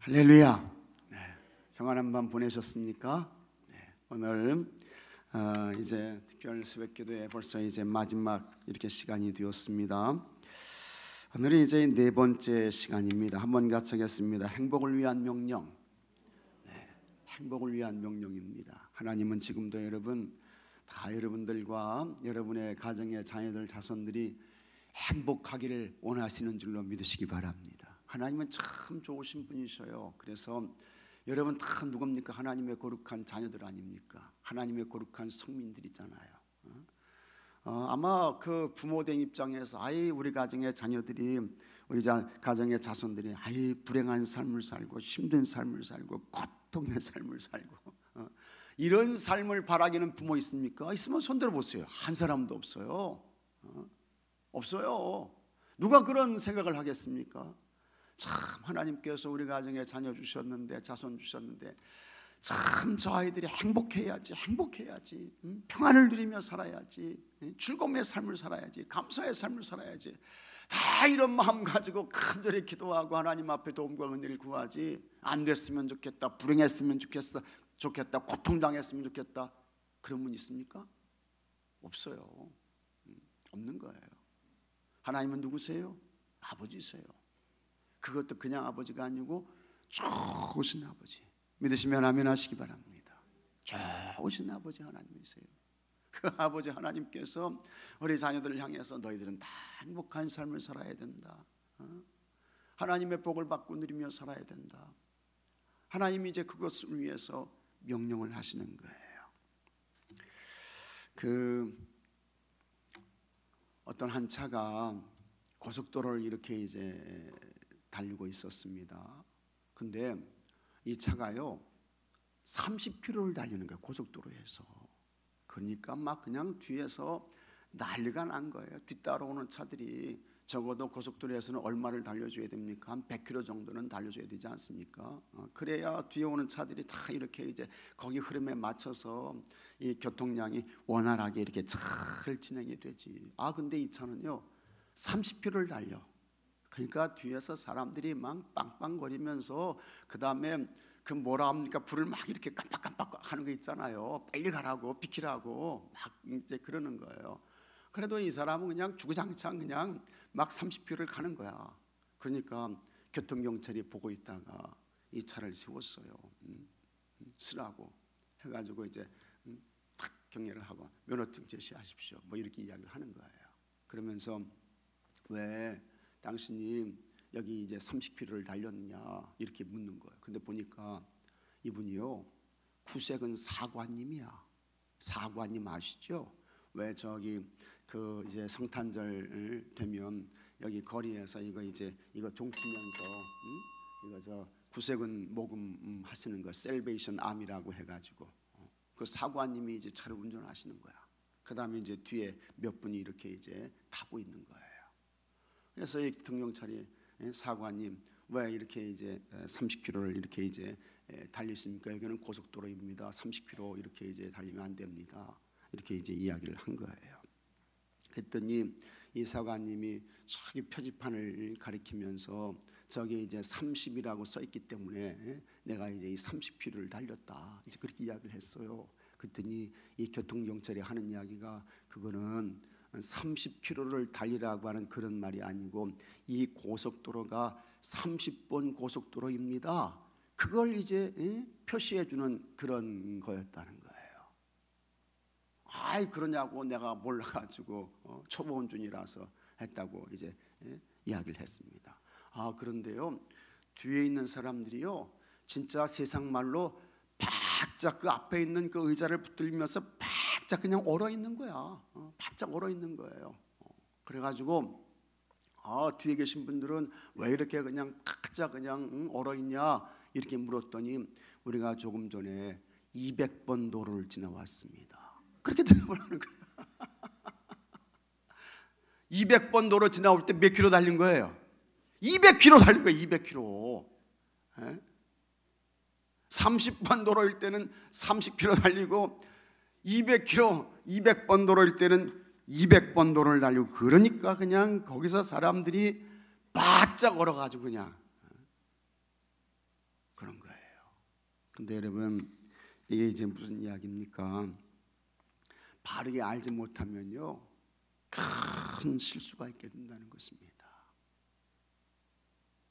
할렐루야. 네, 평안한 밤 보내셨습니까? 네, 오늘 이제 특별 새벽기도에 벌써 이제 마지막 이렇게 시간이 되었습니다. 오늘은 이제 네 번째 시간입니다. 한번 같이 하겠습니다. 행복을 위한 명령. 네, 행복을 위한 명령입니다. 하나님은 지금도 여러분들과 여러분의 가정의 자녀들 자손들이 행복하기를 원하시는 줄로 믿으시기 바랍니다. 하나님은 참 좋으신 분이셔요. 그래서 여러분 다 누굽니까? 하나님의 거룩한 자녀들 아닙니까? 하나님의 거룩한 성민들이잖아요. 아마 그 부모된 입장에서 우리 가정의 자녀들이, 우리 가정의 자손들이 불행한 삶을 살고 힘든 삶을 살고 고통의 삶을 살고 이런 삶을 바라기는 부모 있습니까? 있으면 손들어 보세요. 한 사람도 없어요. 없어요. 누가 그런 생각을 하겠습니까? 참 하나님께서 우리 가정에 자녀 주셨는데, 자손 주셨는데 참 저 아이들이 행복해야지, 평안을 누리며 살아야지, 즐거움의 삶을 살아야지, 감사의 삶을 살아야지, 다 이런 마음 가지고 간절히 기도하고 하나님 앞에 도움과 은혜를 구하지, 안 됐으면 좋겠다, 불행했으면 좋겠다, 고통당했으면 좋겠다, 그런 분 있습니까? 없어요. 없는 거예요. 하나님은 누구세요? 아버지세요. 그것도 그냥 아버지가 아니고 좋으신 아버지. 믿으시면 아멘 하시기 바랍니다. 좋으신 아버지 하나님이세요. 그 아버지 하나님께서 우리 자녀들을 향해서 너희들은 다 행복한 삶을 살아야 된다, 하나님의 복을 받고 누리며 살아야 된다, 하나님이 이제 그것을 위해서 명령을 하시는 거예요. 어떤 한 차가 고속도로를 이렇게 이제 달리고 있었습니다. 근데 이 차가요 30km를 달리는 거예요, 고속도로에서. 그러니까 막 그냥 뒤에서 난리가 난 거예요. 뒤따라오는 차들이 적어도 고속도로에서는 얼마를 달려줘야 됩니까? 한 100km 정도는 달려줘야 되지 않습니까? 그래야 뒤에 오는 차들이 다 이렇게 이제 거기 흐름에 맞춰서 이 교통량이 원활하게 이렇게 잘 진행이 되지. 근데 이 차는요 30km를 달려. 그러니까 뒤에서 사람들이 막 빵빵거리면서, 그 다음에 그 뭐라 합니까? 불을 막 이렇게 깜빡깜빡 하는 거 있잖아요. 빨리 가라고, 비키라고 막 이제 그러는 거예요. 그래도 이 사람은 그냥 주구장창 그냥 막 30km를 가는 거야. 그러니까 교통경찰이 보고 있다가 이 차를 세웠어요. 쓰라고 해가지고 이제 탁 경례를 하고 면허증 제시하십시오, 뭐 이렇게 이야기를 하는 거예요. 그러면서 왜 당신이 여기 이제 30km를 달렸느냐 이렇게 묻는 거예요. 근데 보니까 이분이요 구색은 사관님이야. 사관님 아시죠? 왜 저기 그 이제 성탄절 되면 여기 거리에서 이거 종치면서 이거 저 구색은 모금 하시는 거 셀베이션 암이라고 해가지고 그 사관님이 이제 차를 운전하시는 거야. 그 다음에 이제 뒤에 몇 분이 이렇게 이제 타고 있는 거예요. 그래서 이 경찰이 사관님 왜 이렇게 이제 30km를 이렇게 이제 달리십니까? 여기는 고속도로입니다. 30km 이렇게 이제 달리면 안 됩니다. 이렇게 이제 이야기를 한 거예요. 그랬더니 이 사관님이 저기 표지판을 가리키면서 저기 이제 30이라고 써 있기 때문에 내가 이제 이 30km를 달렸다, 이제 그렇게 이야기를 했어요. 그랬더니 이 교통경찰이 하는 이야기가 그거는 30km를 달리라고 하는 그런 말이 아니고 이 고속도로가 30번 고속도로입니다. 그걸 이제 표시해 주는 그런 거였다는 거예요. 그러냐고 내가 몰라가지고 초보 운전이라서 했다고 이제 이야기를 했습니다. 그런데요 뒤에 있는 사람들이요 진짜 세상 말로 바짝 그 앞에 있는 그 의자를 붙들면서 바짝 그냥 얼어 있는 거야. 바짝 얼어 있는 거예요. 그래가지고 뒤에 계신 분들은 왜 이렇게 그냥 바짝 그냥 얼어 있냐 이렇게 물었더니 우리가 조금 전에 200번 도로를 지나왔습니다. 그렇게 대답을 하는 거예요. 200번 도로 지나올 때 몇 킬로 달린 거예요? 200km 달린 거예요. 200km. 30번 도로일 때는 30km 달리고 200번 도로일 때는 200번 도로를 달리고, 그러니까 그냥 거기서 사람들이 바짝 얼어가지고 그냥 근데 여러분, 이게 이제 무슨 이야기입니까? 바르게 알지 못하면요, 큰 실수가 있게 된다는 것입니다.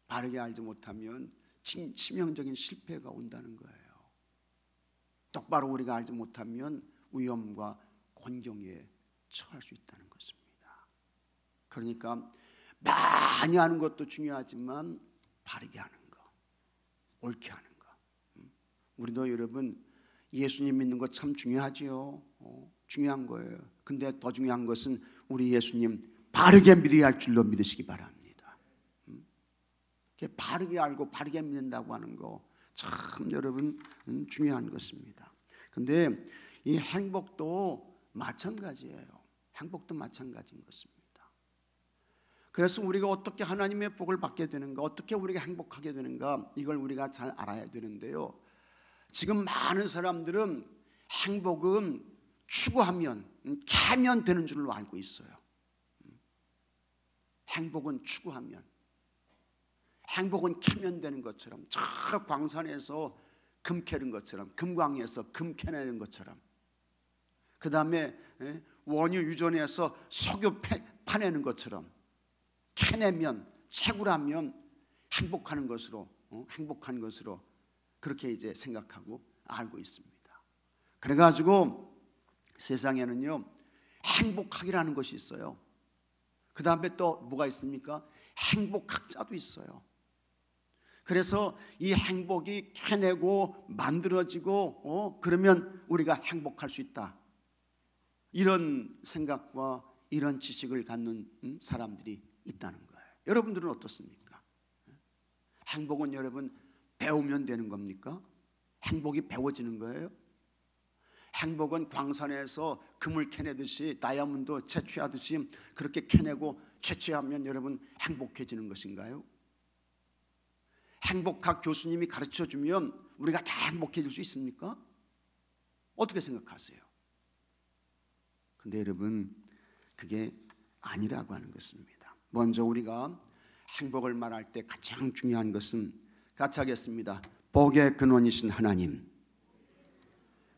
바르게 알지 못하면 치명적인 실패가 온다는 거예요. 똑바로 우리가 알지 못하면 위험과 곤경에 처할 수 있다는 것입니다. 그러니까 많이 하는 것도 중요하지만 바르게 하는 거, 옳게 하는 거. 우리도 여러분 예수님 믿는 거 참 중요하지요. 중요한 거예요. 근데 더 중요한 것은 우리 예수님 바르게 믿어야 할 줄로 믿으시기 바랍니다. 바르게 알고 바르게 믿는다고 하는 거 참 여러분 중요한 것입니다. 근데 이 행복도 마찬가지예요. 행복도 마찬가지인 것입니다. 그래서 우리가 어떻게 하나님의 복을 받게 되는가, 어떻게 우리가 행복하게 되는가, 이걸 우리가 잘 알아야 되는데요. 지금 많은 사람들은 행복은 추구하면, 캐면 되는 줄로 알고 있어요. 행복은 추구하면, 행복은 캐면 되는 것처럼, 저 광산에서 금 캐는 것처럼, 금광에서 금 캐내는 것처럼, 그 다음에 원유 유전에서 석유 파내는 것처럼 캐내면, 채굴하면 행복한 것으로 그렇게 이제 생각하고 알고 있습니다. 그래가지고 세상에는요, 행복학이라는 것이 있어요. 그 다음에 또 뭐가 있습니까? 행복학자도 있어요. 그래서 이 행복이 캐내고 만들어지고 그러면 우리가 행복할 수 있다, 이런 생각과 이런 지식을 갖는 사람들이 있다는 거예요. 여러분들은 어떻습니까? 행복은 여러분 배우면 되는 겁니까? 행복이 배워지는 거예요? 행복은 광산에서 금을 캐내듯이, 다이아몬드 채취하듯이 그렇게 캐내고 채취하면 여러분 행복해지는 것인가요? 행복학 교수님이 가르쳐주면 우리가 다 행복해질 수 있습니까? 어떻게 생각하세요? 근데 여러분, 그게 아니라고 하는 것입니다. 먼저 우리가 행복을 말할 때 가장 중요한 것은, 같이 하겠습니다. 복의 근원이신 하나님.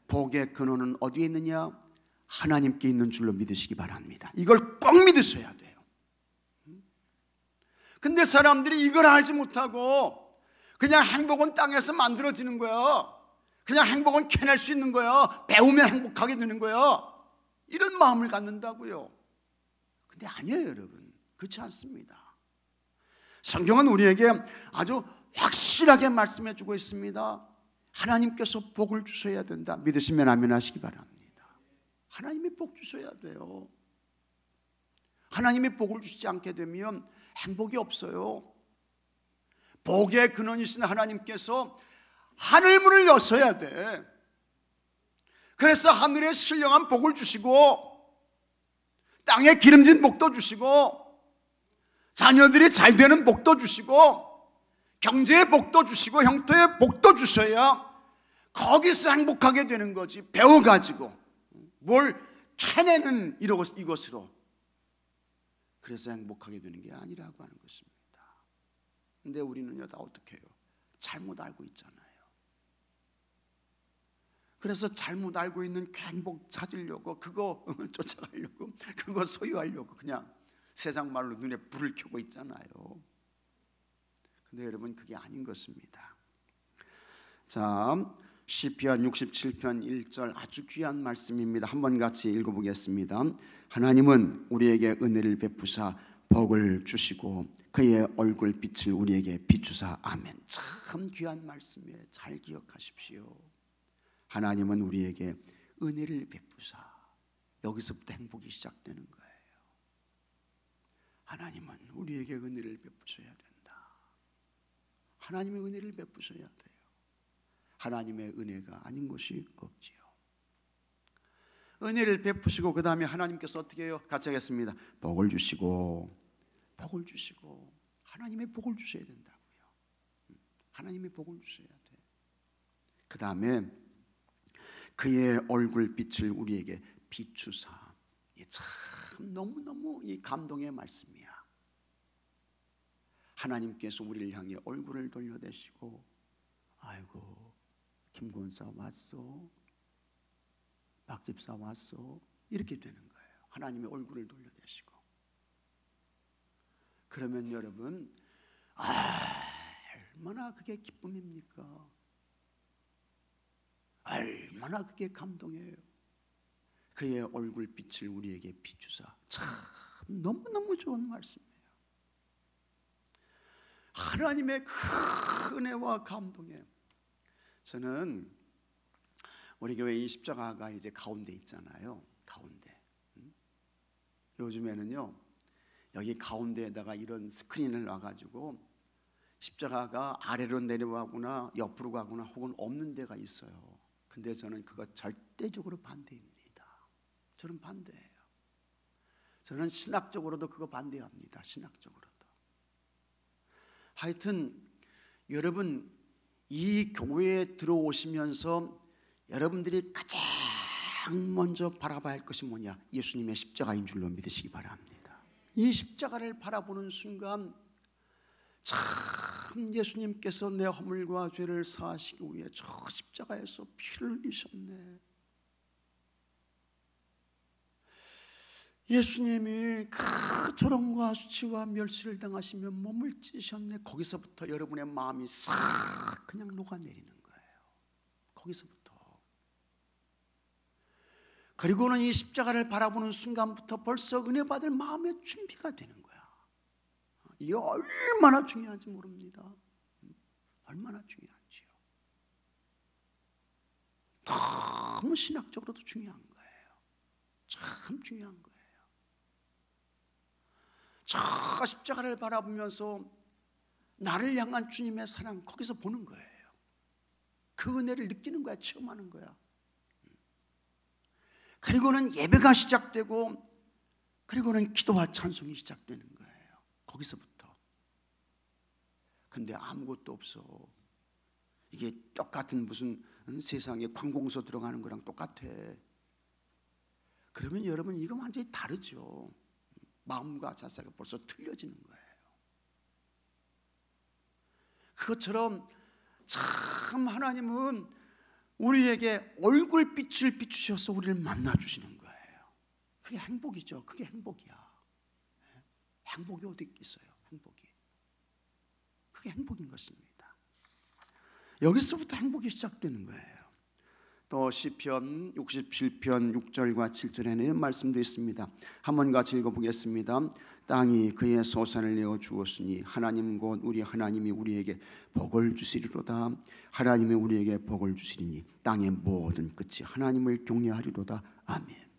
복의 근원은 어디에 있느냐? 하나님께 있는 줄로 믿으시기 바랍니다. 이걸 꼭 믿으셔야 돼요. 근데 사람들이 이걸 알지 못하고 그냥 행복은 땅에서 만들어지는 거야, 그냥 행복은 캐낼 수 있는 거야, 배우면 행복하게 되는 거야, 이런 마음을 갖는다고요. 근데 아니에요 여러분, 그렇지 않습니다. 성경은 우리에게 아주 확실하게 말씀해 주고 있습니다. 하나님께서 복을 주셔야 된다. 믿으시면 아멘 하시기 바랍니다. 하나님이 복 주셔야 돼요. 하나님이 복을 주시지 않게 되면 행복이 없어요. 복의 근원이신 하나님께서 하늘문을 여셔야 돼. 그래서 하늘에 신령한 복을 주시고, 땅에 기름진 복도 주시고, 자녀들이 잘 되는 복도 주시고, 경제의 복도 주시고, 형통의 복도 주셔야 거기서 행복하게 되는 거지. 배워가지고 뭘 캐내는 이것으로 그래서 행복하게 되는 게 아니라고 하는 것입니다. 근데 우리는요 다 어떻게 해요? 잘못 알고 있잖아요. 그래서 잘못 알고 있는 그 행복 찾으려고, 그거 쫓아가려고, 그거 소유하려고 그냥 세상 말로 눈에 불을 켜고 있잖아요. 근데 여러분, 그게 아닌 것입니다. 자, 시편 67편 1절 아주 귀한 말씀입니다. 한번 같이 읽어보겠습니다. 하나님은 우리에게 은혜를 베푸사 복을 주시고 그의 얼굴빛을 우리에게 비추사. 아멘. 참 귀한 말씀이에요. 잘 기억하십시오. 하나님은 우리에게 은혜를 베푸사. 여기서부터 행복이 시작되는 거예요. 하나님은 우리에게 은혜를 베푸셔야 된다. 하나님의 은혜를 베푸셔야 돼요. 하나님의 은혜가 아닌 것이 없지요. 은혜를 베푸시고 그 다음에 하나님께서 어떻게 해요? 같이 하겠습니다. 복을 주시고, 복을 주시고, 하나님의 복을 주셔야 된다고요. 하나님의 복을 주셔야 돼. 그 다음에 그의 얼굴빛을 우리에게 비추사. 참 너무너무 이 감동의 말씀이야. 하나님께서 우리를 향해 얼굴을 돌려대시고, 아이고 김권사 왔어, 박 집사 왔어, 이렇게 되는 거예요. 하나님의 얼굴을 돌려대시고. 그러면 여러분, 얼마나 그게 기쁨입니까? 얼마나 그게 감동이에요. 그의 얼굴빛을 우리에게 비추사. 참 너무너무 좋은 말씀이에요. 하나님의 그 은혜와 감동에, 저는 우리 교회 이 십자가가 이제 가운데 있잖아요. 가운데. 요즘에는요, 여기 가운데에다가 이런 스크린을 놔가지고 십자가가 아래로 내려가거나 옆으로 가거나 혹은 없는 데가 있어요. 근데 저는 그거 절대적으로 반대입니다. 저는 반대예요. 저는 신학적으로도 그거 반대합니다. 신학적으로도. 하여튼 여러분, 이 교회에 들어오시면서 여러분들이 가장 먼저 바라봐야 할 것이 뭐냐? 예수님의 십자가인 줄로 믿으시기 바랍니다. 이 십자가를 바라보는 순간, 참 예수님께서 내 허물과 죄를 사하시기 위해 저 십자가에서 피를 흘리셨네. 예수님이 그 조롱과 수치와 멸시를 당하시며 몸을 찢으셨네. 거기서부터 여러분의 마음이 싹 그냥 녹아내리는 거예요. 거기서부터. 그리고는 이 십자가를 바라보는 순간부터 벌써 은혜 받을 마음의 준비가 되는 거야. 이게 얼마나 중요한지 모릅니다. 얼마나 중요한지요. 너무 신학적으로도 중요한 거예요. 참 중요한 거예요. 저 십자가를 바라보면서 나를 향한 주님의 사랑, 거기서 보는 거예요. 그 은혜를 느끼는 거야. 체험하는 거야. 그리고는 예배가 시작되고, 그리고는 기도와 찬송이 시작되는 거예요. 거기서부터. 근데 아무것도 없어. 이게 똑같은 무슨 세상에 관공서 들어가는 거랑 똑같아. 그러면 여러분, 이거 완전히 다르죠. 마음과 자세가 벌써 틀려지는 거예요. 그것처럼 참 하나님은 우리에게 얼굴빛을 비추셔서 우리를 만나주시는 거예요. 그게 행복이죠. 그게 행복이야. 행복이 어디 있어요? 행복이. 그게 행복인 것입니다. 여기서부터 행복이 시작되는 거예요. 또 시편 67편 6절과 7절에는 이런 말씀도 있습니다. 한번 같이 읽어보겠습니다. 땅이 그의 소산을 내어 주었으니 하나님 곧 우리 하나님이 우리에게 복을 주시리로다. 하나님이 우리에게 복을 주시리니 땅의 모든 끝이 하나님을 경외하리로다. 아멘.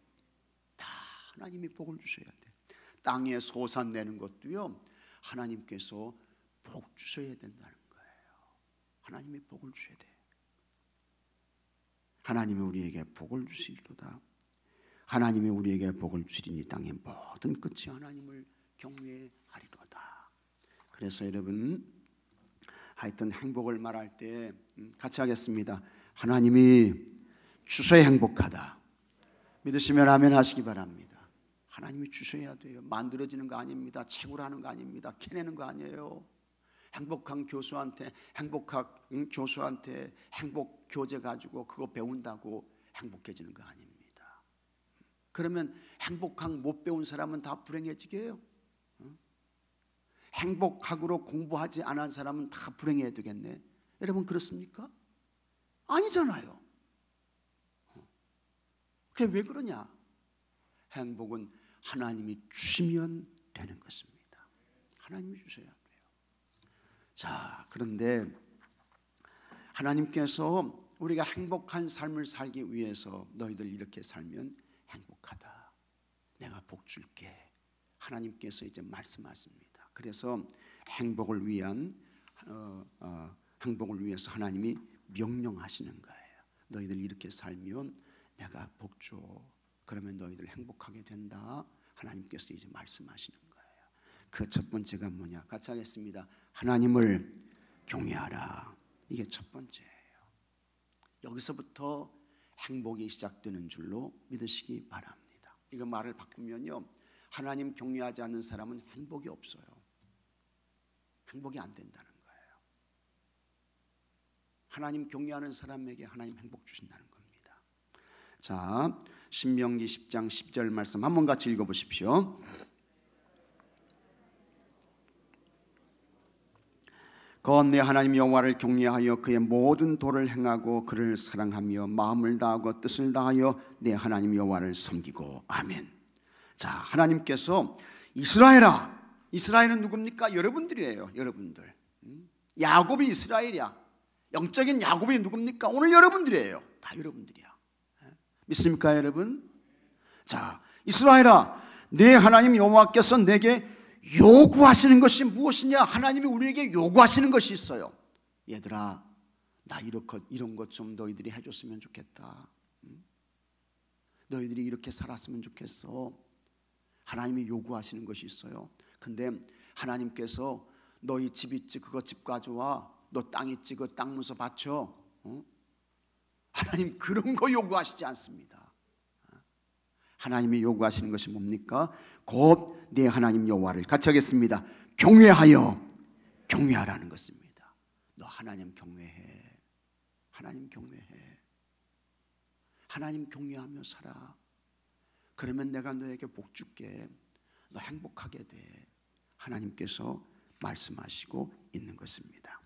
다 하나님이 복을 주셔야 돼. 땅에 소산 내는 것도요, 하나님께서 복 주셔야 된다는 거예요. 하나님이 복을 주셔야 돼. 하나님이 우리에게 복을 주시리로다. 하나님이 우리에게 복을 주시리니 땅의 모든 끝이 하나님을 경외하리로다. 그래서 여러분, 하여튼 행복을 말할 때 같이 하겠습니다. 하나님이 주셔야 행복하다. 믿으시면 아멘 하시기 바랍니다. 하나님이 주셔야 돼요. 만들어지는 거 아닙니다. 채굴 하는 거 아닙니다. 캐내는 거 아니에요. 행복한 교수한테 행복 교재 가지고 그거 배운다고 행복해지는 거 아닙니다. 그러면 행복학 못 배운 사람은 다 불행해지게요? 행복학으로 공부하지 않은 사람은 다 불행해야 되겠네. 여러분 그렇습니까? 아니잖아요. 그게 왜 그러냐? 행복은 하나님이 주시면 되는 것입니다. 하나님이 주셔야 돼요. 자, 그런데 하나님께서 우리가 행복한 삶을 살기 위해서 너희들 이렇게 살면 행복하다. 내가 복 줄게. 하나님께서 이제 말씀하십니다. 그래서 행복을 위해서 하나님이 명령하시는 거예요. 너희들 이렇게 살면 내가 복 줘. 그러면 너희들 행복하게 된다. 하나님께서 이제 말씀하시는 거예요. 그 첫 번째가 뭐냐? 같이 하겠습니다. 하나님을 경외하라. 이게 첫 번째예요. 여기서부터 행복이 시작되는 줄로 믿으시기 바랍니다. 이거 말을 바꾸면요, 하나님 경외하지 않는 사람은 행복이 없어요. 행복이 안 된다는 거예요. 하나님 경외하는 사람에게 하나님 행복 주신다는 겁니다. 자, 신명기 10장 10절 말씀 한번 같이 읽어보십시오. 곧 내 하나님 여호와를 경외하여 그의 모든 도를 행하고 그를 사랑하며 마음을 다하고 뜻을 다하여 내 하나님 여호와를 섬기고. 아멘. 자, 하나님께서 이스라엘아, 이스라엘은 누굽니까? 여러분들이에요. 여러분들. 야곱이 이스라엘이야. 영적인 야곱이 누굽니까? 오늘 여러분들이에요. 다 여러분들이야. 믿습니까 여러분? 자, 이스라엘아, 내 하나님 여호와께서 내게 요구하시는 것이 무엇이냐? 하나님이 우리에게 요구하시는 것이 있어요. 얘들아, 나 이런 것 좀 너희들이 해줬으면 좋겠다. 너희들이 이렇게 살았으면 좋겠어. 하나님이 요구하시는 것이 있어요. 근데 하나님께서 너희 집 있지? 그거 집 가져와. 너 땅 있지? 그 땅 문서 바쳐. 하나님 그런 거 요구하시지 않습니다. 하나님이 요구하시는 것이 뭡니까? 곧 내 하나님 여호와를 같이 하겠습니다. 경외하라는 것입니다. 너 하나님 경외해. 하나님 경외해. 하나님 경외하며 살아. 그러면 내가 너에게 복 줄게. 너 행복하게 돼. 하나님께서 말씀하시고 있는 것입니다.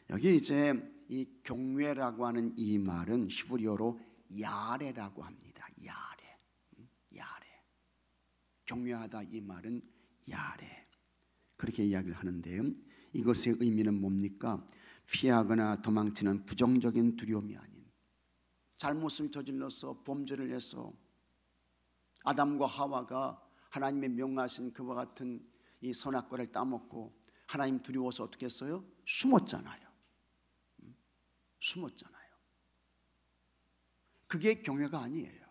여기 이제 이 경외라고 하는 이 말은 히브리어로 야레라고 합니다. 야레. 경외하다 이 말은 야레. 그렇게 이야기를 하는데요. 이것의 의미는 뭡니까? 피하거나 도망치는 부정적인 두려움이 아닌, 잘못을 저질러서 범죄를 해서 아담과 하와가 하나님의 명하신 그와 같은 이 선악과를 따먹고 하나님 두려워서 어떻게 했어요? 숨었잖아요. 그게 경외가 아니에요.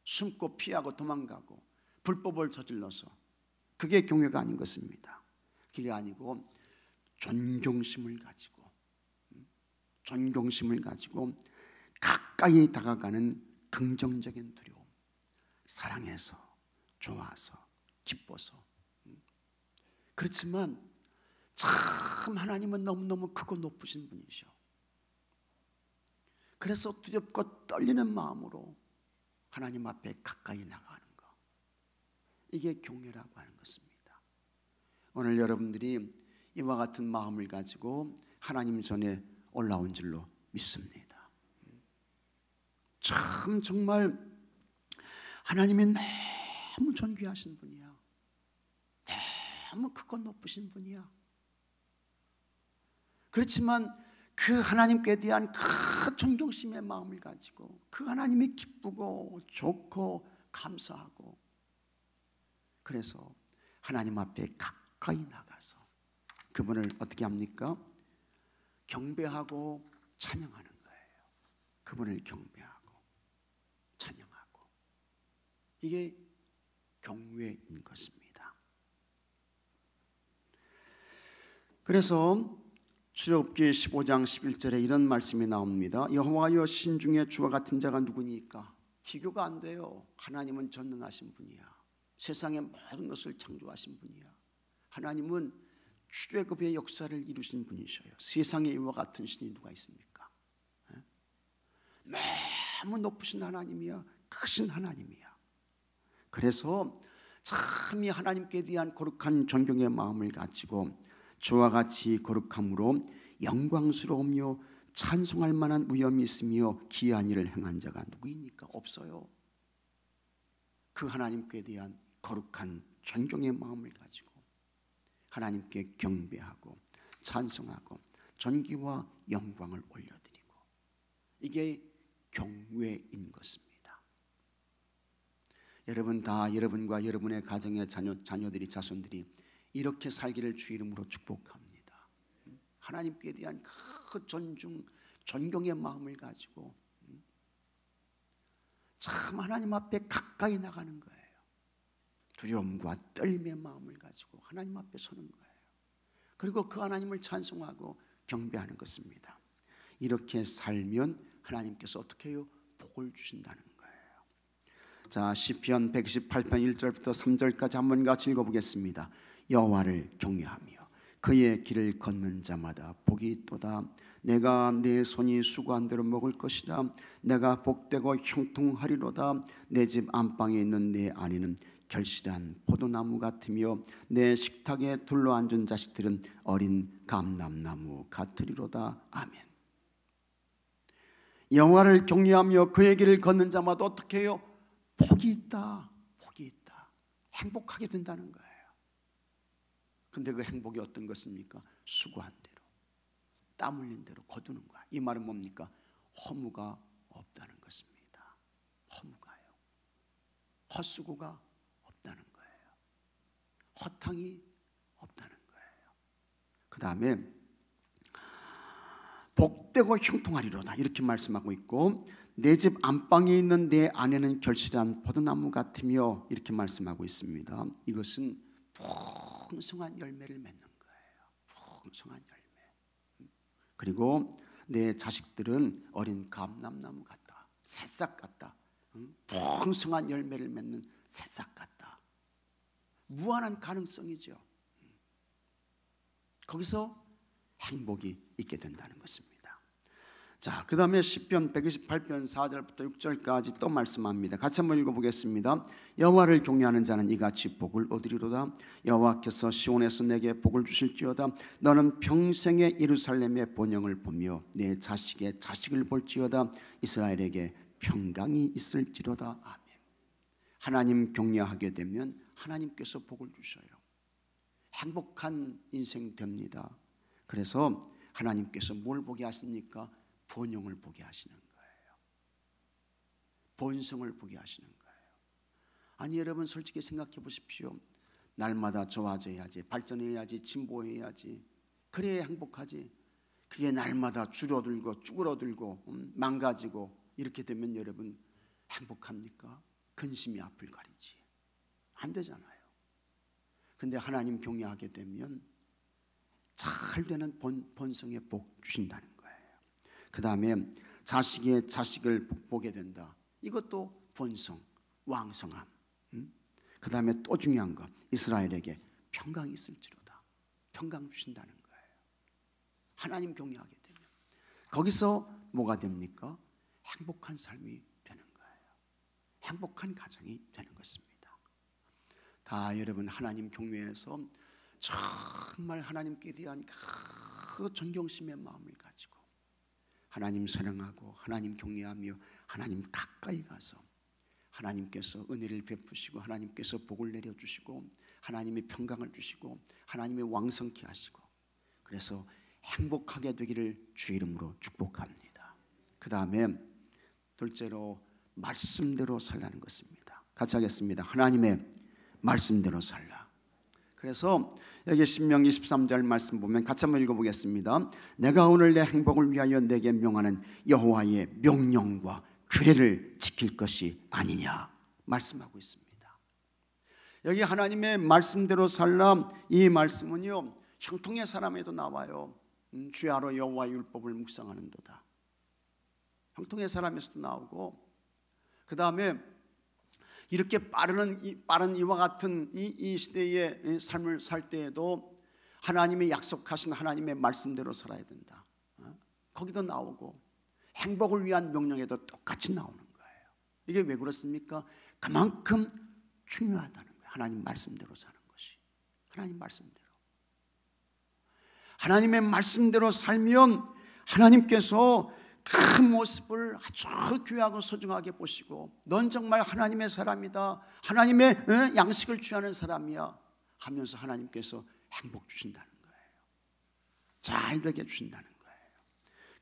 숨고 피하고 도망가고 불법을 저질러서, 그게 경외가 아닌 것입니다. 그게 아니고 존경심을 가지고 가까이 다가가는 긍정적인 두려움, 사랑해서, 좋아서, 기뻐서. 그렇지만 참 하나님은 너무너무 크고 높으신 분이셔. 그래서 두렵고 떨리는 마음으로 하나님 앞에 가까이 나가는 것, 이게 경외라고 하는 것입니다. 오늘 여러분들이 이와 같은 마음을 가지고 하나님 전에 올라온 줄로 믿습니다. 참 정말 하나님이 너무 존귀하신 분이야. 너무 크고 높으신 분이야. 그렇지만 그 하나님께 대한 큰 존경심의 마음을 가지고 그 하나님이 기쁘고 좋고 감사하고, 그래서 하나님 앞에 가까이 나가서 그분을 어떻게 합니까? 경배하고 찬양하는 거예요. 그분을 경배하고 찬양하고, 이게 경외인 것입니다. 그래서 출애굽기 15장 11절에 이런 말씀이 나옵니다. 여호와여, 신중에 주와 같은 자가 누구니까? 비교가 안 돼요. 하나님은 전능하신 분이야. 세상의 모든 것을 창조하신 분이야. 하나님은 출애굽의 역사를 이루신 분이셔요. 세상에 이와 같은 신이 누가 있습니까? 너무 높으신 하나님이야. 크신 하나님이야. 그래서 참 이 하나님께 대한 거룩한 존경의 마음을 가지고 주와 같이 거룩함으로 영광스러우며 찬송할 만한 위엄이 있으며 기이한 일을 행한 자가 누구이니까? 없어요. 그 하나님께 대한 거룩한 존경의 마음을 가지고 하나님께 경배하고 찬송하고 존귀와 영광을 올려드리고, 이게 경외인 것입니다. 여러분 다, 여러분과 여러분의 가정의 자녀들이, 자손들이 이렇게 살기를 주 이름으로 축복합니다. 하나님께 대한 큰 존경의 마음을 가지고 참 하나님 앞에 가까이 나가는 거예요. 두려움과 떨림의 마음을 가지고 하나님 앞에 서는 거예요. 그리고 그 하나님을 찬송하고 경배하는 것입니다. 이렇게 살면 하나님께서 어떻게 해요? 복을 주신다는 거예요. 자, 시편 118편 1절부터 3절까지 한번 같이 읽어보겠습니다. 여호와를 경외하며 그의 길을 걷는 자마다 복이 있도다. 내가 내 손이 수고한 대로 먹을 것이라. 내가 복되고 형통하리로다. 내 집 안방에 있는 내 아내는 결실한 포도나무 같으며 내 식탁에 둘러앉은 자식들은 어린 감람나무 같으리로다. 아멘. 여호와를 경외하며 그의 길을 걷는 자마다 어떻게 해요? 복이 있다. 복이 있다. 행복하게 된다는 거예요. 근데 그 행복이 어떤 것입니까? 수고한 대로, 땀 흘린 대로 거두는 거야. 이 말은 뭡니까? 허무가 없다는 것입니다. 허무가요. 헛수고가 없다는 거예요. 허탕이 없다는 거예요. 그 다음에 복되고 형통하리로다 이렇게 말씀하고 있고, 내 집 안방에 있는 내 아내는 결실한 포도나무 같으며 이렇게 말씀하고 있습니다. 이것은 풍성한 열매를 맺는 거예요. 풍성한 열매. 그리고 내 자식들은 어린 감람나무 같다. 새싹 같다. 풍성한 열매를 맺는 새싹 같다. 무한한 가능성이죠. 거기서 행복이 있게 된다는 것입니다. 자, 그 다음에 시편 128편 4절부터 6절까지 또 말씀합니다. 같이 한번 읽어보겠습니다. 여호와를 경외하는 자는 이같이 복을 얻으리로다. 여호와께서 시온에서 내게 복을 주실지어다. 너는 평생에 예루살렘의 번영을 보며 내 자식의 자식을 볼지어다. 이스라엘에게 평강이 있을지로다. 아멘. 하나님 경외하게 되면 하나님께서 복을 주셔요. 행복한 인생 됩니다. 그래서 하나님께서 뭘 보게 하십니까? 번영을 보게 하시는 거예요. 번성을 보게 하시는 거예요. 아니, 여러분 솔직히 생각해 보십시오. 날마다 좋아져야지, 발전해야지, 진보해야지, 그래야 행복하지. 그게 날마다 줄어들고 쭈그러들고 망가지고 이렇게 되면 여러분 행복합니까? 근심이 앞을 가리지. 안 되잖아요. 근데 하나님 경외하게 되면 잘 되는 번성의 복 주신다는 거예요. 그 다음에 자식의 자식을 보게 된다. 이것도 번성, 왕성함. 그 다음에 또 중요한 것, 이스라엘에게 평강이 있을지로다. 평강 주신다는 거예요. 하나님 경외하게 되면 거기서 뭐가 됩니까? 행복한 삶이 되는 거예요. 행복한 가정이 되는 것입니다. 다 여러분 하나님 경외해서 정말 하나님께 대한 그 존경심의 마음을 가지고 하나님 사랑하고 하나님 경외하며 하나님 가까이 가서 하나님께서 은혜를 베푸시고 하나님께서 복을 내려주시고 하나님의 평강을 주시고 하나님의 왕성케 하시고, 그래서 행복하게 되기를 주의 이름으로 축복합니다. 그 다음에 둘째로 말씀대로 살라는 것입니다. 같이 하겠습니다. 하나님의 말씀대로 살라. 그래서 여기 신명기 13절 말씀 보면 같이 한번 읽어보겠습니다. 내가 오늘 내 행복을 위하여 내게 명하는 여호와의 명령과 규례를 지킬 것이 아니냐 말씀하고 있습니다. 여기 하나님의 말씀대로 살라, 이 말씀은요 형통의 사람에도 나와요. 주야로 여호와의 율법을 묵상하는도다. 형통의 사람에서도 나오고, 그 다음에 이렇게 빠른 이와 같은 이 시대의 삶을 살 때에도 하나님의 약속하신 하나님의 말씀대로 살아야 된다. 거기도 나오고, 행복을 위한 명령에도 똑같이 나오는 거예요. 이게 왜 그렇습니까? 그만큼 중요하다는 거예요. 하나님 말씀대로 사는 것이. 하나님 말씀대로. 하나님의 말씀대로 살면 하나님께서 그 모습을 아주 귀하고 소중하게 보시고, 넌 정말 하나님의 사람이다, 하나님의 양식을 취하는 사람이야 하면서 하나님께서 행복 주신다는 거예요. 잘 되게 주신다는 거예요.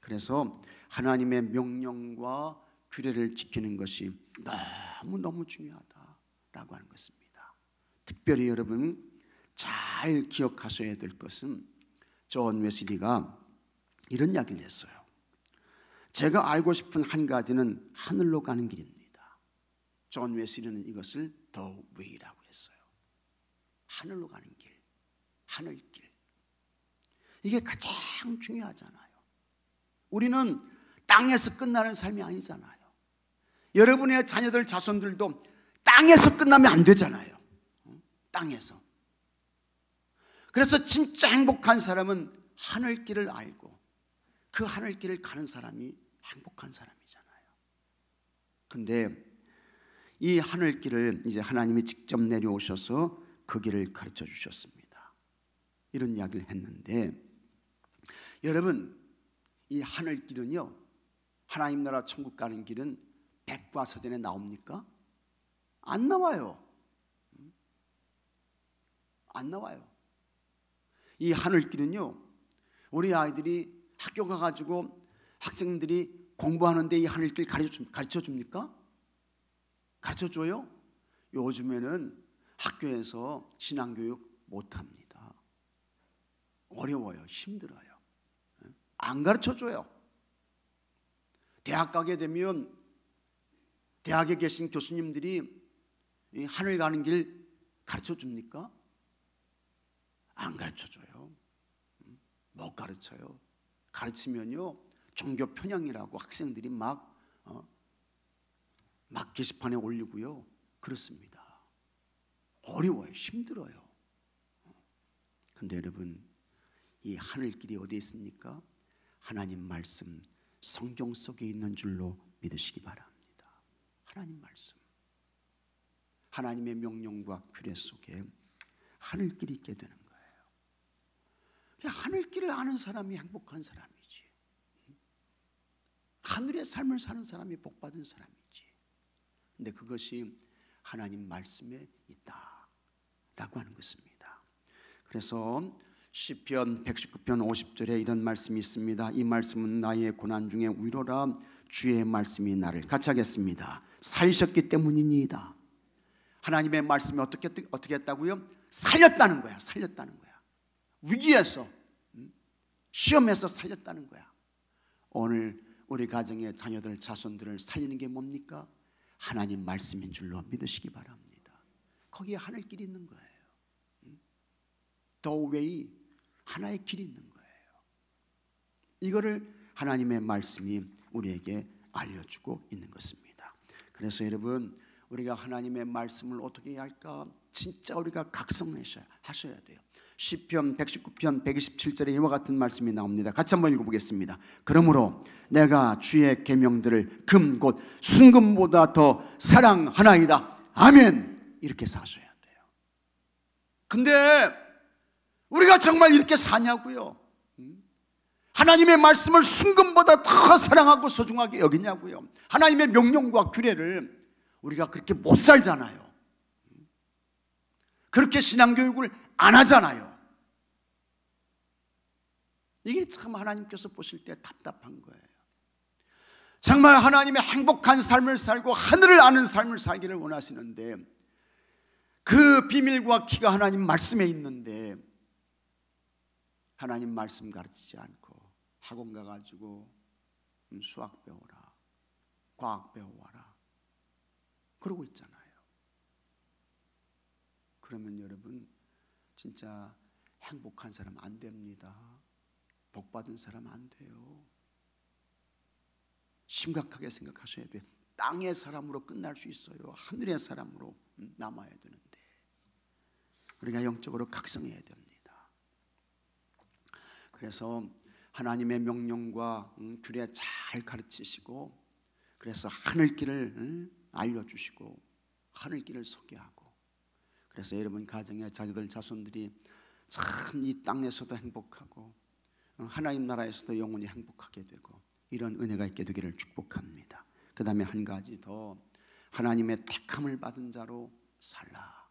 그래서 하나님의 명령과 규례를 지키는 것이 너무너무 중요하다라고 하는 것입니다. 특별히 여러분 잘 기억하셔야 될 것은 존 웨슬리가 이런 이야기를 했어요. 제가 알고 싶은 한 가지는 하늘로 가는 길입니다. 존 웨슬리는 이것을 The Way라고 했어요. 하늘로 가는 길, 하늘길. 이게 가장 중요하잖아요. 우리는 땅에서 끝나는 삶이 아니잖아요. 여러분의 자녀들, 자손들도 땅에서 끝나면 안 되잖아요. 땅에서. 그래서 진짜 행복한 사람은 하늘길을 알고 그 하늘길을 가는 사람이 행복한 사람이잖아요. 근데 이 하늘길을 이제 하나님이 직접 내려오셔서 그 길을 가르쳐 주셨습니다. 이런 이야기를 했는데, 여러분, 이 하늘길은요, 하나님 나라 천국 가는 길은 백과사전에 나옵니까? 안 나와요. 안 나와요. 이 하늘길은요, 우리 아이들이 학교 가가지고 학생들이 공부하는데 이 하늘길 가르쳐 줍니까? 가르쳐 줘요? 요즘에는 학교에서 신앙교육 못합니다. 어려워요. 힘들어요. 안 가르쳐 줘요. 대학 가게 되면 대학에 계신 교수님들이 이 하늘 가는 길 가르쳐 줍니까? 안 가르쳐 줘요. 못 가르쳐요. 가르치면요, 종교 편향이라고 학생들이 막 게시판에 올리고요. 그렇습니다. 어려워요. 힘들어요. 근데 여러분, 이 하늘길이 어디에 있습니까? 하나님 말씀, 성경 속에 있는 줄로 믿으시기 바랍니다. 하나님 말씀, 하나님의 명령과 규례 속에 하늘길이 있게 되는 거예요. 하늘길을 아는 사람이 행복한 사람이지. 하늘의 삶을 사는 사람이 복받은 사람이지. 근데 그것이 하나님 말씀에 있다라고 하는 것입니다. 그래서 시편 119편 50절에 이런 말씀이 있습니다. 이 말씀은 나의 고난 중에 위로라. 주의 말씀이 나를 같이 하겠습니다. 살리셨기 때문이니이다. 하나님의 말씀이 어떻게 했다고요? 살렸다는 거야. 살렸다는 거야. 위기에서, 시험에서 살렸다는 거야. 오늘 우리 가정의 자녀들, 자손들을 살리는 게 뭡니까? 하나님 말씀인 줄로 믿으시기 바랍니다. 거기에 하늘길이 있는 거예요. The way, 하나의 길이 있는 거예요. 이거를 하나님의 말씀이 우리에게 알려주고 있는 것입니다. 그래서 여러분, 우리가 하나님의 말씀을 어떻게 해야 할까? 진짜 우리가 각성하셔야 돼요. 시편 119편 127절에 이와 같은 말씀이 나옵니다. 같이 한번 읽어보겠습니다. 그러므로 내가 주의 계명들을 금 곧 순금보다 더 사랑하나이다. 아멘. 이렇게 사셔야 돼요. 근데 우리가 정말 이렇게 사냐고요? 하나님의 말씀을 순금보다 더 사랑하고 소중하게 여기냐고요? 하나님의 명령과 규례를 우리가 그렇게 못 살잖아요. 그렇게 신앙교육을 안 하잖아요. 이게 참 하나님께서 보실 때 답답한 거예요. 정말 하나님의 행복한 삶을 살고 하늘을 아는 삶을 살기를 원하시는데, 그 비밀과 키가 하나님 말씀에 있는데 하나님 말씀 가르치지 않고 학원 가가지고 수학 배워라, 과학 배워와라 그러고 있잖아요. 그러면 여러분, 진짜 행복한 사람 안 됩니다. 복받은 사람 안 돼요. 심각하게 생각하셔야 돼요. 땅의 사람으로 끝날 수 있어요. 하늘의 사람으로 남아야 되는데 우리가 영적으로 각성해야 됩니다. 그래서 하나님의 명령과 규례 잘 가르치시고, 그래서 하늘길을 알려주시고 하늘길을 소개하고, 그래서 여러분 가정의 자녀들, 자손들이 참 이 땅에서도 행복하고 하나님 나라에서도 영원히 행복하게 되고, 이런 은혜가 있게 되기를 축복합니다. 그 다음에 한 가지 더, 하나님의 택함을 받은 자로 살라.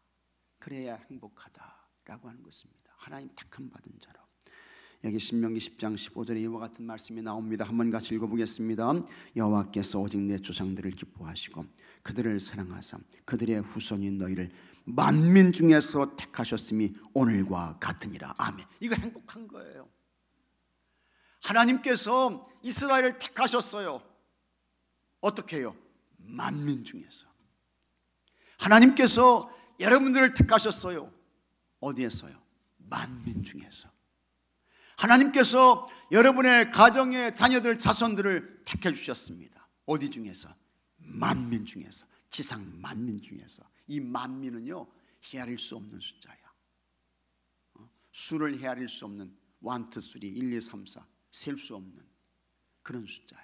그래야 행복하다라고 하는 것입니다. 하나님 택함 받은 자로. 여기 신명기 10장 15절에 이와 같은 말씀이 나옵니다. 한번 같이 읽어보겠습니다. 여호와께서 오직 내 조상들을 기뻐하시고 그들을 사랑하사 그들의 후손이 너희를 만민 중에서 택하셨음이 오늘과 같으니라. 아멘. 이거 행복한 거예요. 하나님께서 이스라엘을 택하셨어요. 어떻게 해요? 만민 중에서. 하나님께서 여러분들을 택하셨어요. 어디에서요? 만민 중에서. 하나님께서 여러분의 가정의 자녀들, 자손들을 택해 주셨습니다. 어디 중에서? 만민 중에서. 지상 만민 중에서. 이 만민은요, 헤아릴 수 없는 숫자야. 수를 헤아릴 수 없는 1, 2, 3, 1, 2, 3, 4 셀 수 없는 그런 숫자예요.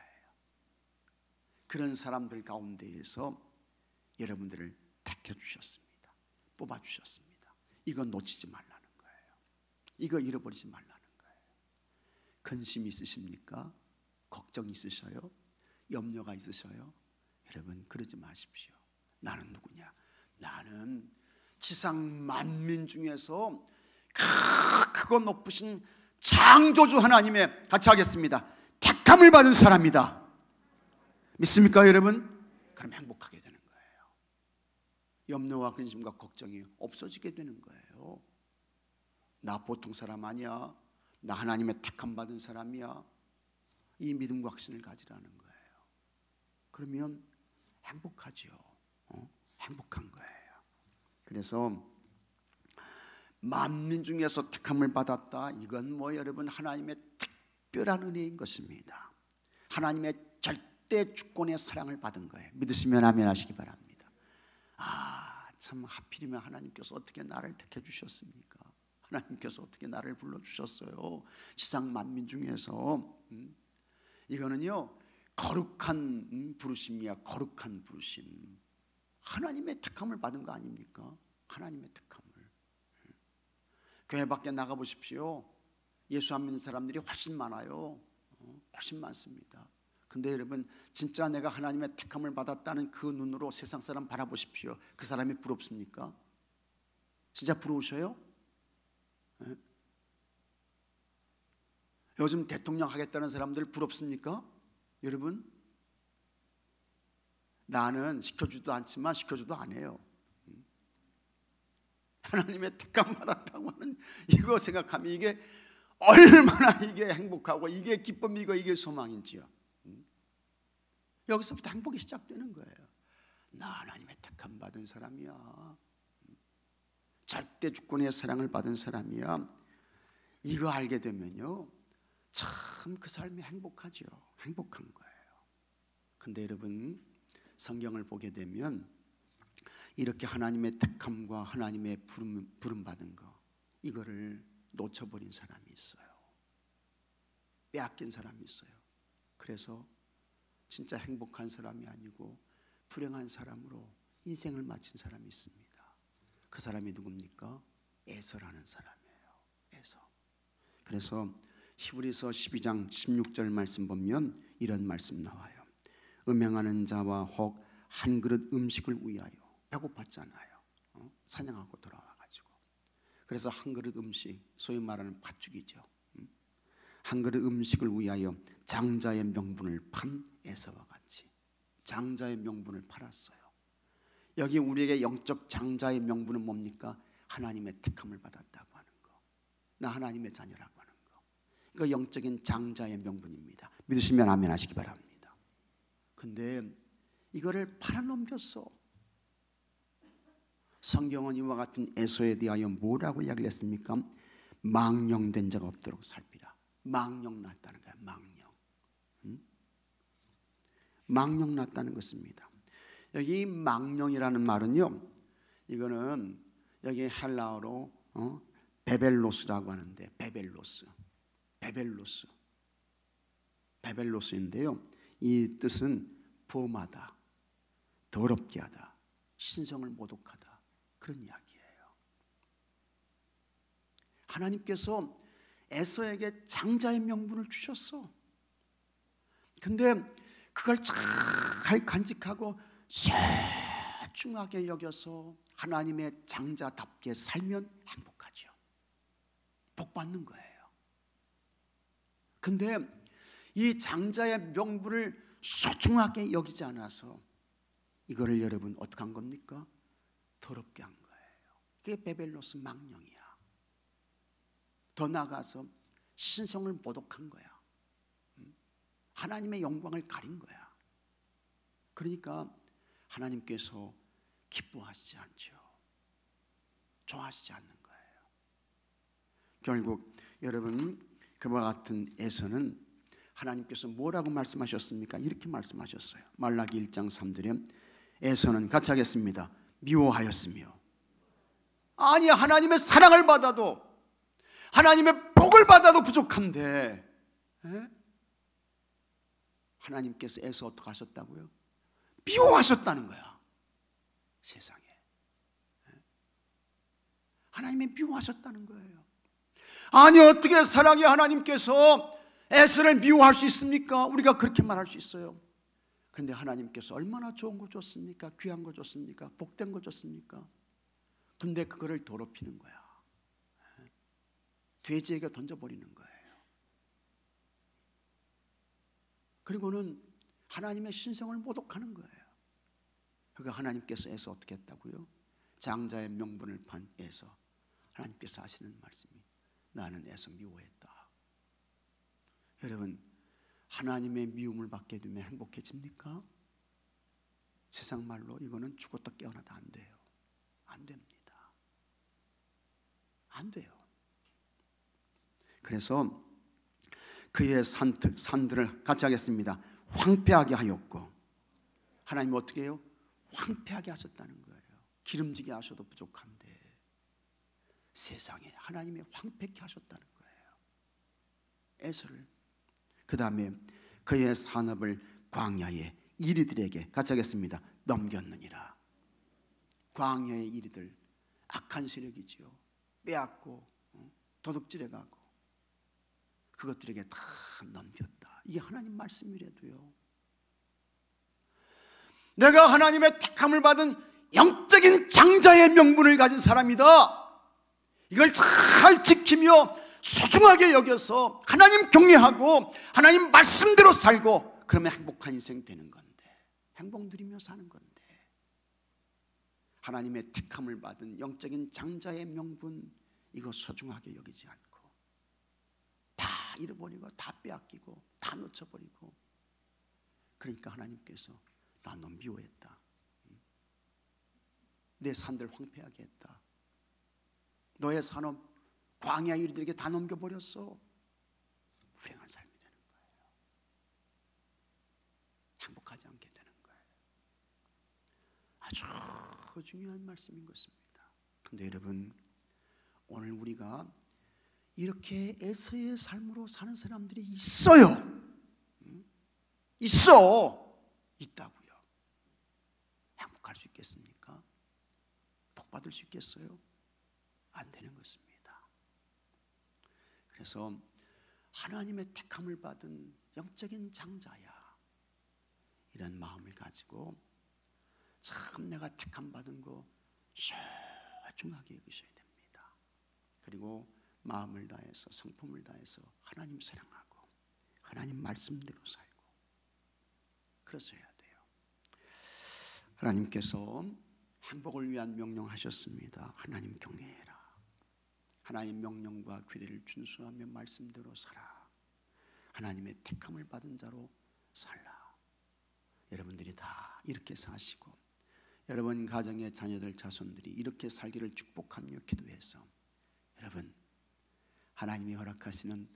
그런 사람들 가운데에서 여러분들을 택해 주셨습니다. 뽑아 주셨습니다. 이거 놓치지 말라는 거예요. 이거 잃어버리지 말라는 거예요. 근심 있으십니까? 걱정 있으셔요? 염려가 있으셔요? 여러분 그러지 마십시오. 나는 누구냐? 나는 지상 만민 중에서 크고 높으신 창조주 하나님의, 같이 하겠습니다, 택함을 받은 사람이다. 믿습니까 여러분? 그럼 행복하게 되는 거예요. 염려와 근심과 걱정이 없어지게 되는 거예요. 나 보통 사람 아니야, 나 하나님의 택함 받은 사람이야, 이 믿음과 확신을 가지라는 거예요. 그러면 행복하죠. 행복한 거예요. 그래서 만민 중에서 택함을 받았다, 이건 뭐 여러분 하나님의 특별한 은혜인 것입니다. 하나님의 절대 주권의 사랑을 받은 거예요. 믿으시면 아멘 하시기 바랍니다. 참 하필이면 하나님께서 어떻게 나를 택해 주셨습니까? 하나님께서 어떻게 나를 불러주셨어요? 지상 만민 중에서. 이거는요 거룩한 부르심이야. 거룩한 부르심. 하나님의 택함을 받은 거 아닙니까? 하나님의 택함을. 교회 밖에 나가보십시오. 예수 안 믿는 사람들이 훨씬 많아요. 훨씬 많습니다. 근데 여러분 진짜 내가 하나님의 택함을 받았다는 그 눈으로 세상 사람 바라보십시오. 그 사람이 부럽습니까? 진짜 부러우셔요? 네? 요즘 대통령 하겠다는 사람들 부럽습니까? 여러분 나는 시켜주도 않지만 시켜주도 안 해요. 하나님의 택함 받았다고 하는 이거 생각하면 이게 얼마나 이게 행복하고 이게 기쁨이고 이게 소망인지요. 여기서부터 행복이 시작되는 거예요. 나 하나님의 택함 받은 사람이야. 절대 주권의 사랑을 받은 사람이야. 이거 알게 되면요 참 그 삶이 행복하죠. 행복한 거예요. 근데 여러분 성경을 보게 되면 이렇게 하나님의 택함과 하나님의 부름 받은 거, 이거를 놓쳐버린 사람이 있어요. 빼앗긴 사람이 있어요. 그래서 진짜 행복한 사람이 아니고 불행한 사람으로 인생을 마친 사람이 있습니다. 그 사람이 누굽니까? 에서라는 사람이에요. 에서. 그래서 히브리서 12장 16절 말씀 보면 이런 말씀 나와요. 음행하는 자와 혹 한 그릇 음식을 위하여, 배고팠잖아요. 사냥하고 돌아와가지고. 그래서 한 그릇 음식, 소위 말하는 팥죽이죠. 한 그릇 음식을 위하여 장자의 명분을 판 에서와 같이 장자의 명분을 팔았어요. 여기 우리에게 영적 장자의 명분은 뭡니까? 하나님의 택함을 받았다고 하는 거, 나 하나님의 자녀라고 하는 거, 이거 영적인 장자의 명분입니다. 믿으시면 아멘 하시기 바랍니다. 근데 이거를 팔아넘겼어. 성경은 이와 같은 에서에 대하여 뭐라고 이야기를 했습니까? 망령된 자가 없도록 살피라. 망령 났다는 거야. 망령 났다는 것입니다. 여기 망령이라는 말은요, 이거는 여기 헬라어로 베벨로스라고 하는데, 베벨로스인데요, 이 뜻은 범하다, 더럽게 하다, 신성을 모독하다, 그런 이야기예요. 하나님께서 에서에게 장자의 명분을 주셨어. 근데 그걸 잘 간직하고 소중하게 여겨서 하나님의 장자답게 살면 행복하죠. 복 받는 거예요. 근데 이 장자의 명분을 소중하게 여기지 않아서 이거를 여러분 어떻게 한 겁니까? 더럽게 한 거예요. 그게 베벨로스 망령이야. 더 나아가서 신성을 모독한 거야. 하나님의 영광을 가린 거야. 그러니까 하나님께서 기뻐하시지 않죠. 좋아하시지 않는 거예요. 결국 여러분 그와 같은 에서는 하나님께서 뭐라고 말씀하셨습니까? 이렇게 말씀하셨어요. 말라기 1장 3절에 에서는, 같이 하겠습니다, 미워하였으며. 아니 하나님의 사랑을 받아도, 하나님의 복을 받아도 부족한데, 하나님께서 애써 어떻게 하셨다고요? 미워하셨다는 거야. 세상에. 하나님이 미워하셨다는 거예요. 아니, 어떻게 사랑의 하나님께서 에서를 미워할 수 있습니까? 우리가 그렇게 말할 수 있어요. 근데 하나님께서 얼마나 좋은 거 줬습니까? 귀한 거 줬습니까? 복된 거 줬습니까? 근데 그거를 더럽히는 거야. 돼지에게 던져버리는 거예요. 그리고는 하나님의 신성을 모독하는 거예요. 그러니까 하나님께서 애서 어떻게 했다고요? 장자의 명분을 판 애서, 하나님께서 하시는 말씀이 나는 애서 미워했다. 여러분, 하나님의 미움을 받게 되면 행복해집니까? 세상 말로 이거는 죽었다 깨어나도 안 돼요. 안 됩니다. 안 돼요. 그래서 그의 산들을 같이 하겠습니다. 황폐하게 하였고, 하나님 어떻게 해요? 황폐하게 하셨다는 거예요. 기름지게 하셔도 부족한데 세상에 하나님이 황폐케 하셨다는 거예요. 에서를. 그 다음에 그의 산업을 광야의 이리들에게 같이 하겠습니다. 넘겼느니라. 광야의 이리들, 악한 세력이지요. 빼앗고 도둑질해가고 그것들에게 다 넘겼다. 이게 하나님 말씀이라도요. 내가 하나님의 택함을 받은 영적인 장자의 명분을 가진 사람이다. 이걸 잘 지키며 소중하게 여겨서 하나님 경외하고 하나님 말씀대로 살고, 그러면 행복한 인생 되는 건데, 행복 누리며 사는 건데, 하나님의 택함을 받은 영적인 장자의 명분, 이거 소중하게 여기지 않고 다 잃어버리고 다 빼앗기고 다 놓쳐버리고, 그러니까 하나님께서 나 너 미워했다. 내 산들 황폐하게 했다. 너의 산업 광야 일들에게 다 넘겨버렸어. 불행한 삶이 되는 거예요. 행복하지 않게 되는 거예요. 아주 중요한 말씀인 것입니다. 그런데 여러분, 오늘 우리가 이렇게 에서의 삶으로 사는 사람들이 있어요. 있다고요. 행복할 수 있겠습니까? 복 받을 수 있겠어요? 안 되는 것입니다. 그래서 하나님의 택함을 받은 영적인 장자야, 이런 마음을 가지고 참 내가 택함 받은 거 소중하게 여기셔야 됩니다. 그리고 마음을 다해서 성품을 다해서 하나님 사랑하고 하나님 말씀대로 살고 그러셔야 돼요. 하나님께서 행복을 위한 명령하셨습니다. 하나님 경외해라. 하나님 명령과 규례를 준수하며 말씀대로 살아. 하나님의 택함을 받은 자로 살라. 여러분들이 다 이렇게 사시고 여러분 가정의 자녀들 자손들이 이렇게 살기를 축복하며 기도해서 여러분 하나님이 허락하시는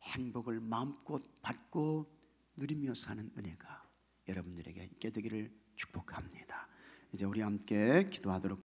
행복을 마음껏 받고 누리며 사는 은혜가 여러분들에게 있게 되기를 축복합니다. 이제 우리 함께 기도하도록